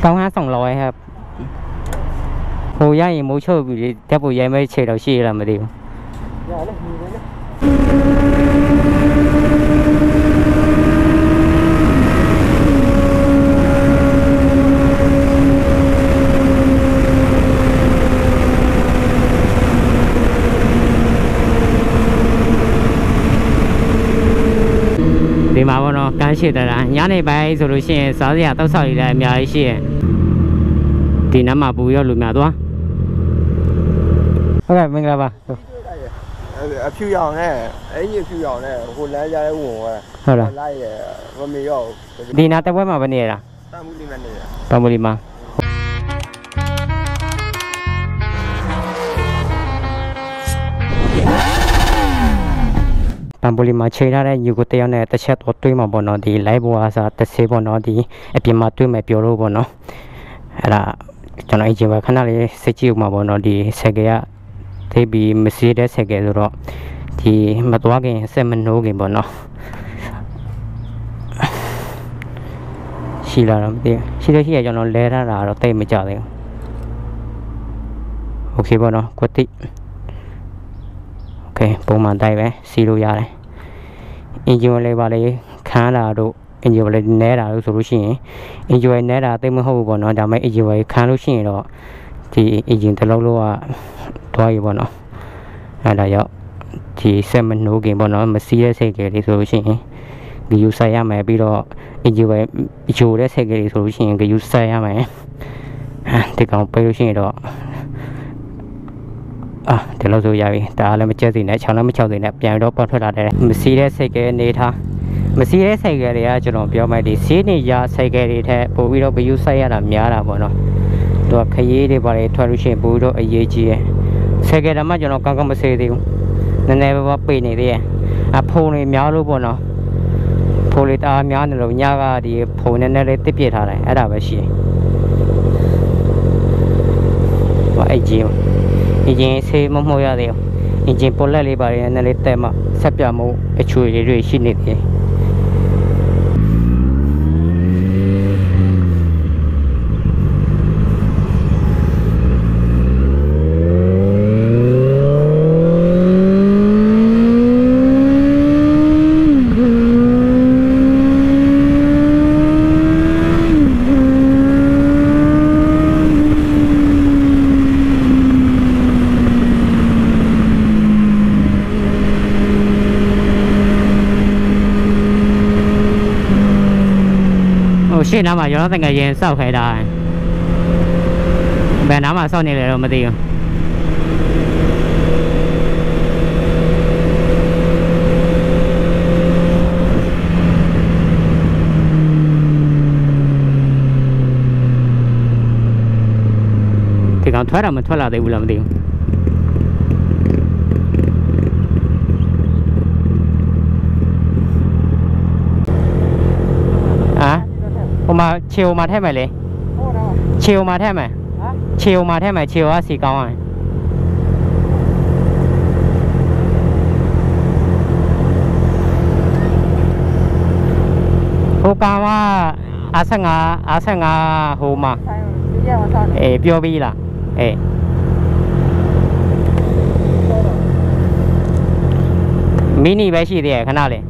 ต้อง500ครับโหย่ายังมูโชว์อยู่แต่ปู่ยังไม่เฉยเราชี้อะไรมาดิวဒီမှာဘောနော်ကမ်းရှိတယ်လားညနေပိုင်းဆိုလို့ရှိရင်စားစရာတောက်ဆောက်ရည်လည်းအများကြီးရှိရဲ့ဒီနားမှာပူရောလူများသွားဟုတ်ကဲ့မင်္ဂလာပါအဖြူရောင်နဲ့အင်ကြီးဖြူရောင်နဲ့ဟိုလမ်းကြားဝင်သွားဟုတ်လားလိုက်ရမမေရောဒီနားတက်ပွဲမှာပဲနေရတာတမ်းမှုဒီမှာနေရတမ်းမှုဒီမှာပန်ပူလီမှာခြေထားတဲ့ယူကိုတယောက်နဲ့တစ်ချက်တော့တွေးမှာပေါ့နော်ဒီ live ဘောအားစားတစ်ဆေးပေါ့နော်ဒီအပြင်မှာတွေးမယ်ပြောလို့ပေါ့နော်အဲ့ဒါကျွန်တော်အင်ဂျင်ပဲခဏလေးစစ်ကြည့်ဦးမှာပေါ့နော်ဒီဆက်ကရသိပြီးမစီးတဲ့ဆက်ကဆိုတော့ဒီမသွားခင်ဆက်မနှိုးခင်ပေါ့နော်ရှိလာတော့မသိရှိလို့ရှိရကျွန်တော်လဲထားတာတော့တိတ်မကြသေးဘူးโอเคပေါ့နော်ကွတိโอเคပုံမှန်တိုင်းပဲစီးလို့ရတယ်အင်ဂျင်လေးပါလေခန်းလာတော့အင်ဂျင်လေးနဲတာလို့ဆိုလို့ရှိရင်အင်ဂျင်နဲတာတိတ်မဟုတ်ဘူးပေါ့နော်ဒါပေမဲ့အင်ဂျင်ခန်းလို့ရှိရင်တော့ဒီအင်ဂျင်တစ်လုံးလုံးကတွားရပေါ့နော်အဲ့ဒါရောက်ဒီဆက်မနှိုးခင်ပေါ့နော်မစီးတဲ့စိတ်ကလေးဆိုလို့ရှိရင်ဂယူဆက်ရမယ်ပြီးတော့အင်ဂျင်ဂျိုတဲ့စိတ်ကလေးဆိုလို့ရှိရင်ဂယူဆက်ရမယ်ဒီကောင်ပေးလို့ရှိရင်တော့ဒီလိုဆိုရပြီဒါလည်းမကျက်စီနဲ့6လည်းမ6စီနဲ့ပြန်တော့ပေါက်ထွက်လာတယ်မစီးတဲ့စိတ်ကလေးနေထားမစီးတဲ့စိတ်ကလေးကကျွန်တော်ပြောမယ်ဒီစီးနေရစိတ်ကလေးထက်ပို့ပြီးတော့ဂယူဆက်ရတာများတာပေါ့နော်သူကခရီးတွေပါလေထွက်လို့ရှိရင်ပို့တော့အရေးကြီးရယ်စိတ်ကလေးမှကျွန်တော်ကောင်းကောင်းမစေးသေးဘူးနည်းနည်းပဲပိတ်နေသေးရယ်ဖုန်းတွေများလို့ပေါ့နော်ဖုန်းလေးတအားများနေလို့ညကဒီဖုန်းနည်းနည်းလေးတစ်ပြစ်ထားတယ်အဲ့ဒါပဲရှိတယ်ဟောအဲ့ကြီးအင်ဂျင်ဆေးမမှုရသေးဘူးအင်ဂျင်ပေါ်လက်လေးပါတယ်နည်းနည်းလေးတက်မှဆက်ပြမှုအချွေလေးတွေရှိနေသေးတယ်ရှင်းနားမှာရောတငယ်ရင်စောက်ခဲတာဘယ်နားမှာစောက်နေလဲတော့မသိဘူးဒီကောင်ထွက်တာမထွက်လာသေးဘူးလားမသိဘူးဟိုမှာခြေဟိုမှာထည့်မယ်လေခြေဟိုမှာထည့်မယ်ခြေဟိုမှာထည့်မယ်ခြေဟိုကစီကောင်းအောင်ဟိုကောင်ကအား15ဟိုမှာအေးပြောပြီးလားအေးမီနီပဲရှိသေးတယ်ခဏလေး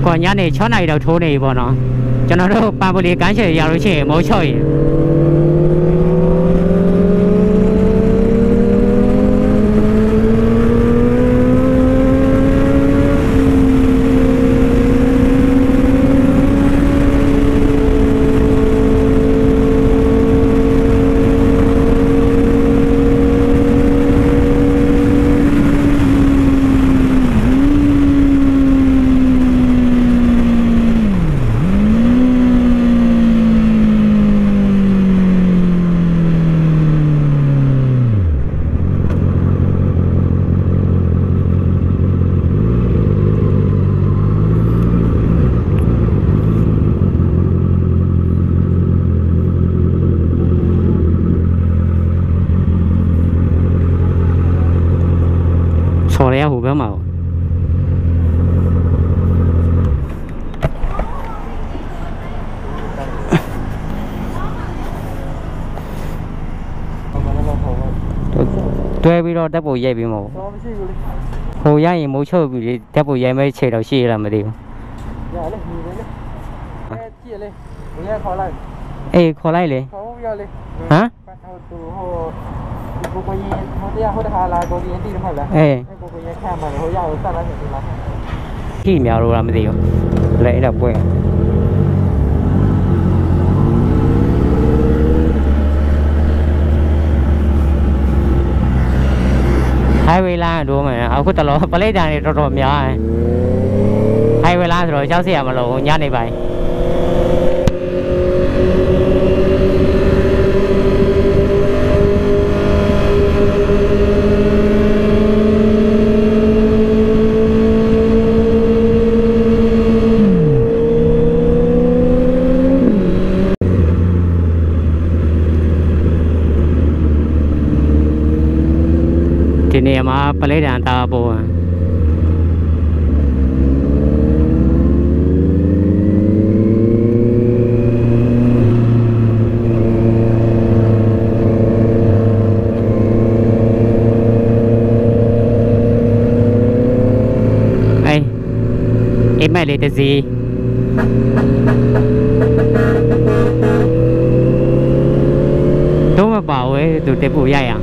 còn nhà này chó này đầu thô này bọn nó cho nó đâu ba bữa đi cán chơi giàu chơi mỗi chơi Sorry hủ béo màu tôi bây giờ đáp bộ dây bị màu hồ dây gì mỗi chỗ bị đáp bộ dây mấy chế đầu xì làm mà điều ê khó lại liền hả khi mèo rồi làm gì lẽ là quên hai vé la đồ mà ở cái tàu lo lấy ra này rồi mèo hai vé la rồi cháu xe mà lộ nhát này vậy thì này mà lấy ra ta bộ ấy em mày lấy cái gì tôi mà bảo ấy tụi tế bù dây à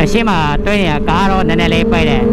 xem mà tôi nhà cá rồi nên là lấy bay này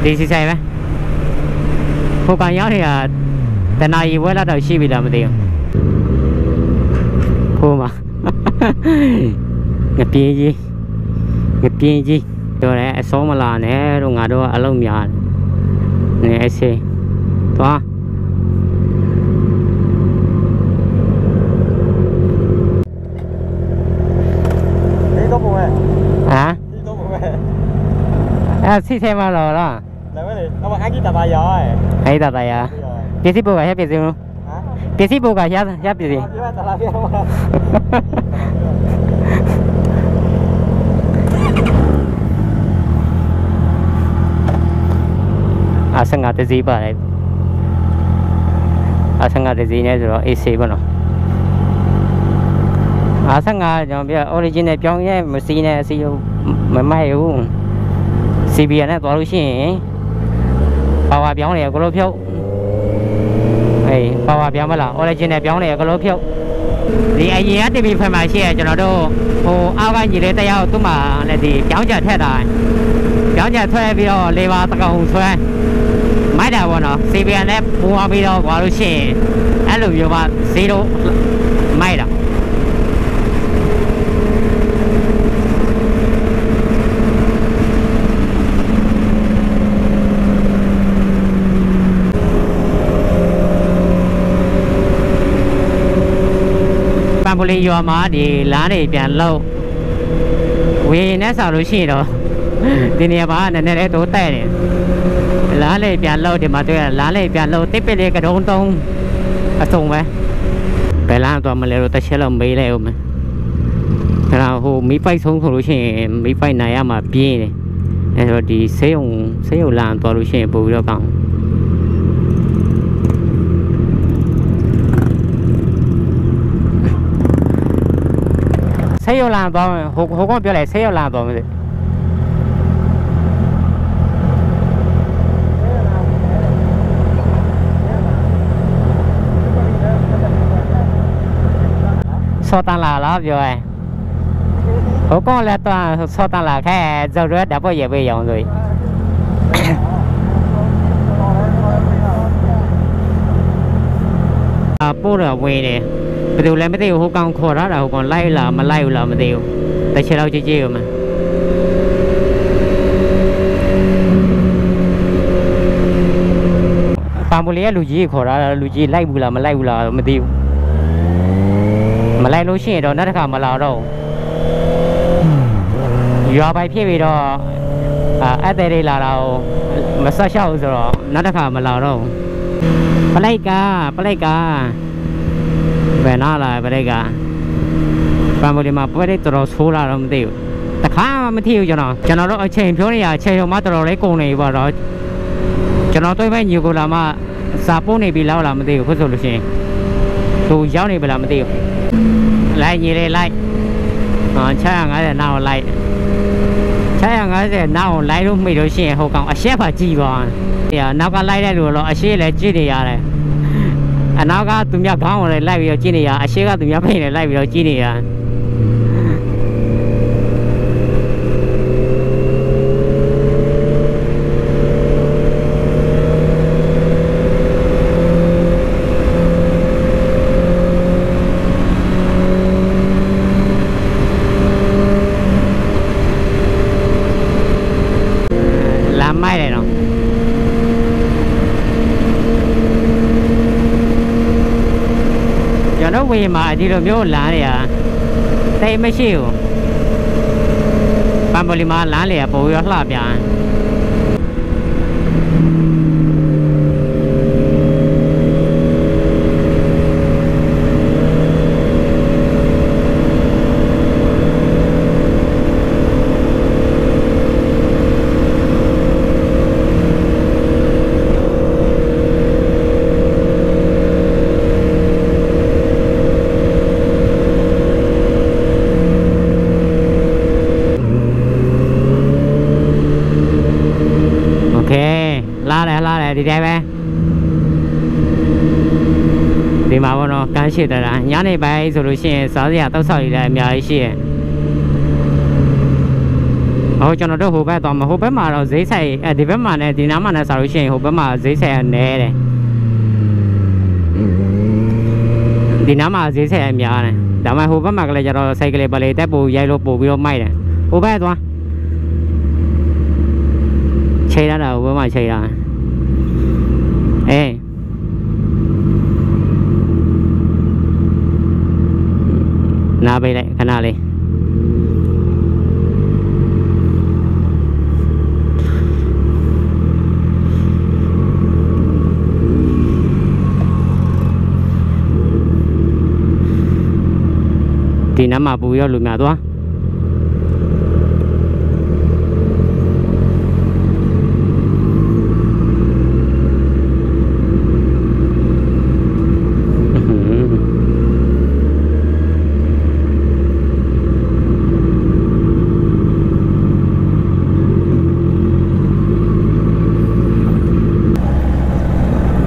ဒီစီဆိုင်ပဲဟိုကောင်ရောက်နေတာတနာရီဝဲလာတော့ရှိပြီလားမသိဘူးဟိုမှာငပြေးကြီးတော့လည်းအစောမလာနဲ့တော့ငါတို့ကအလုံးများနေအစေးသွား你都不会， ဟမ် 你都不会。 အဲ့စီဆိုင်မှာတော့လား 来问你，我们还给打打药哎。 အဲ့ဒါတရားပစ္စည်းပုတ်ကရပစ္စည်းလို့ 啊？ ပစ္စည်းပုတ်ကရပစ္စည်း 别打打电话。 အဆငါတစည်းပါတယ်အဆငါတစည်းနဲ့ဆိုတော့ AC ပေါ့နော်အဆငါကျွန်တော်ပြ original ပြောင်းရဲမစီးနဲ့အစီမမိုက်ဘူး CBN နဲ့သွားလို့ရှိရင်ပါဝါပြောင်းနေရကလို့ဖြုတ်အေးပါဝါပြောင်းမလား original ပြောင်းနေရကလို့ဖြုတ်ဒီအရင်က TV ဖက်မှာရှိရကျွန်တော်တို့ဟိုအောက်ကညီလေးတယောက်သူ့မှာလည်းဒီပြောင်းကြထက်တာပြောင်းကြထွက်ပြီးတော့လေပါတကောင်ဆွဲမိုက်တာပေါ့နော် CBN နဲ့ပူအောင်ပြီးတော့ကွာလို့ရှိရင်အဲ့လိုမျိုးပါ0မိုက်တာပန်ပလီရွာမှာဒီလမ်းတွေပြန်လို့ဝေနဲ့ဆောက်လို့ရှိရင်တော့ဒီနေရာမှာနည်းနည်းလေးတိုးတက်နေလမ်းလေးပြန်လို့ဒီမှာတွေ့ရလမ်းလေးပြန်လို့တစ်ပစ်လေးကတုံးတုံးအစုံပဲဘယ်လမ်းတော့မလဲတော့တစ်ချက်လောက်မေးလိုက်ဦးမယ်အဲ့ဒါဟိုမီးပိုက်ဆုံးဆိုလို့ရှိရင်မီးပိုက်နိုင်ရမှာပြင်းတယ်အဲ့တော့ဒီဆေးရုံလမ်းသွားလို့ရှိရင်ပို့ပြီးတော့ကောင်းဆေးရုံလမ်းသွားဟိုကောင်ပြောလိုက်ဆေးရုံလမ်းသွားမသိစောတန်လာလားပြောရင်ဟိုကောင်လည်းတော့စောတန်လာခဲဇော်ရဲဓာတ်ပေါ်ရေပေးရောင်းဆိုပို့တော့ဝင်းတယ်ဘယ်လိုလဲမသိဘူးဟိုကောင်ခေါ်ထားတာဟိုကောင်လိုက်လာမလိုက်ဘူးလားမသိဘူးတစ်ချက်တော့ကြည့်ဦးမယ်ပန်ပလီရဲ့လူကြီးခေါ်ထားတာလူကြီးလိုက်ဘူးလားမလိုက်ဘူးလားမသိဘူးမလိုက်လို့ရှိရင်တော့နောက်တစ်ခါမလာတော့ရွာပိုင်ဖြစ်ပြီးတော့အဲ့တဲ့တွေလာတော့မဆက်လျှောက်ဆိုတော့နောက်တစ်ခါမလာတော့ပလိုက်ကဘယ်နာလာပလိုက်ကပန်ပလီမှာပွဲတွေတော်တော်ဆိုးလာတော့မသိဘူးတခါမှမထီဘူးကျွန်တော်တို့အချိန်ပြောနေရအချိန်ဟိုမှတော်တော်လေးကုန်နေပြီပေါ့တော့ကျွန်တော်တွေ့မဲ့ညီကိုလာမှစာပို့နေပြီလောက်လာမသိဘူးခုဆိုလို့ရှိရင်သူရောက်နေပြီလားမသိဘူးလိုက်ညီလေးလိုက်650နောက်လိုက်650နောက်လိုက်လို့မိလို့ရှိရင်ဟိုကောင်အရှက်ပါကြည့်ပါနောက်ကလိုက်တဲ့လူတော့အရှက်လည်းကြည့်နေရတယ်အနောက်ကသူများခေါင်းကိုလည်းလိုက်ပြီးတော့ကြည့်နေရအရှက်ကသူများဖိနေလိုက်ပြီးတော့ကြည့်နေရမိုက်တယ်နော်ကျွန်တော်ဝေးမှာဒီလိုမျိုးလမ်းတွေကတိတ်မရှိဘူးပန်ပလီမှာလမ်းတွေကပိုပြီးတော့လှပြလာတယ်ဒီတိုင်းပဲဒီမှာဘောနော်ကမ်းရှိတတာညနေပိုင်းဆိုလို့ရှိရင်စားစရာတောက်ဆောက်ရည်လည်းအများကြီးရှိရ ကျွန်တော်တို့ဟိုဘက်သွားမှာဟိုဘက်မှာတော့ဈေးဆိုင်ဒီဘက်မှာနဲ့ဒီနားမှာနဲ့ဆိုလို့ရှိရင်ဟိုဘက်မှာဈေးဆိုင်နဲတယ်ဒီနားမှာဈေးဆိုင်အများတယ်ဒါမှမဟုတ်ဟိုဘက်မှာကလေးကျတော့စိုက်ကလေးပလေးတက်ပို့ရိုက်လို့ပို့ပြီးတော့မိုက်တယ်ဟိုဘက်သွားချိန်ရတာဟိုဘက်မှာချိန်ရနားပေးလိုက်ခဏလေးဒီနားမှာပူရောလူများသွား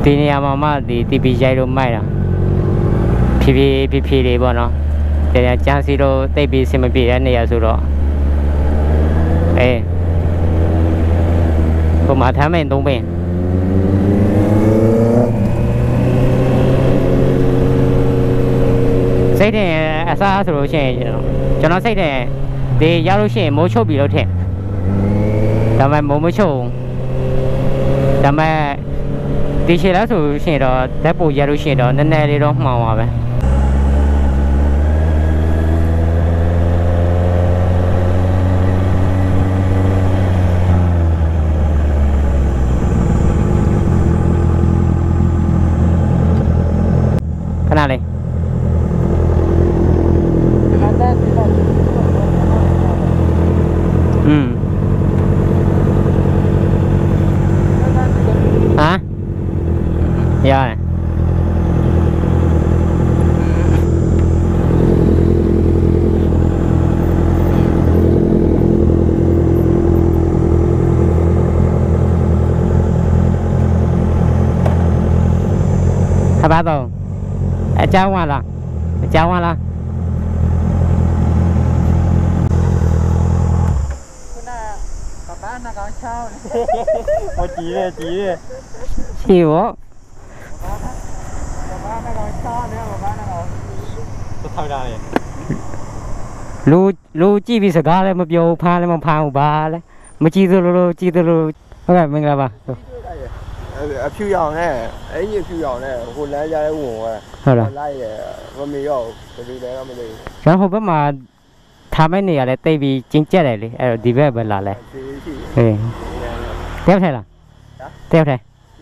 ဒီနေရာမှာမှဒီ TP ရိုက်လို့မိုက်တာဖြည်းဖြည်းလေးပေါ့နော်တရားကျန်းစီတော့တိတ်ပြီးစင်မပြေတဲ့နေရာဆိုတော့ဟိုမှာထမ်းမင်း3ပင်စိတ်တယ်အစားဆိုလို့ရှိရင်ကျွန်တော်စိတ်တယ်ဒီရလို့ရှိရင်မိုးချုပ်ပြီးလို့ထင်ဒါပေမဲ့မိုးမချုပ်ဒါပေမဲ့ဒီရှည်လားဆိုလို့ရှိရင်တော့ဓာတ်ပိုရလို့ရှိရင်တော့နည်းနည်းလေးတော့မှောင်ပါပဲခဏလေးရတယ်ဘာတော့အကြောင်းလားအကြောင်းလားခုနကဘာနာကောင်ချောင်းဟိုကြည့်တယ်ရှိရောဘာနာကောင်ချောင်းเนี่ยဘာနာကောင်သထောက်တာလေလူကြည့်ပြီးစကားလည်းမပြောဖားလည်းမဖားဘူးဘာလဲမကြည့်သလိုကြည့်သလိုဟုတ်ကဲ့မင်္ဂလာပါအဖြူရောင်နဲ့အင်ကြီးဖြူရောင်နဲ့ဟိုလမ်းကြားလေးဝင်သွားဟုတ်လားလိုက်ရမမေရောဘယ်လိုလဲတော့မသိဘူးကျွန်တော်ဟိုဘက်မှာထားမဲ့နေရလဲတိတ်ပြီးကျင်းကျက်တယ်လေအဲ့တော့ဒီဘက်ပဲလာလဲဟေးတယောက်ထဲလားတယောက်ထဲ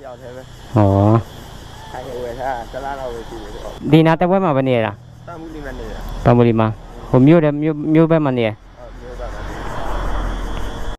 ယောက်ထဲပဲဩထိုင်ဝယ်ထားသလားတော့ပဲရှိတယ်ဒီနာတပွဲမှာပဲနေရတာတမူလီမှာနေတာတမူလီမှာဟိုမြို့ဘက်မှာနေရ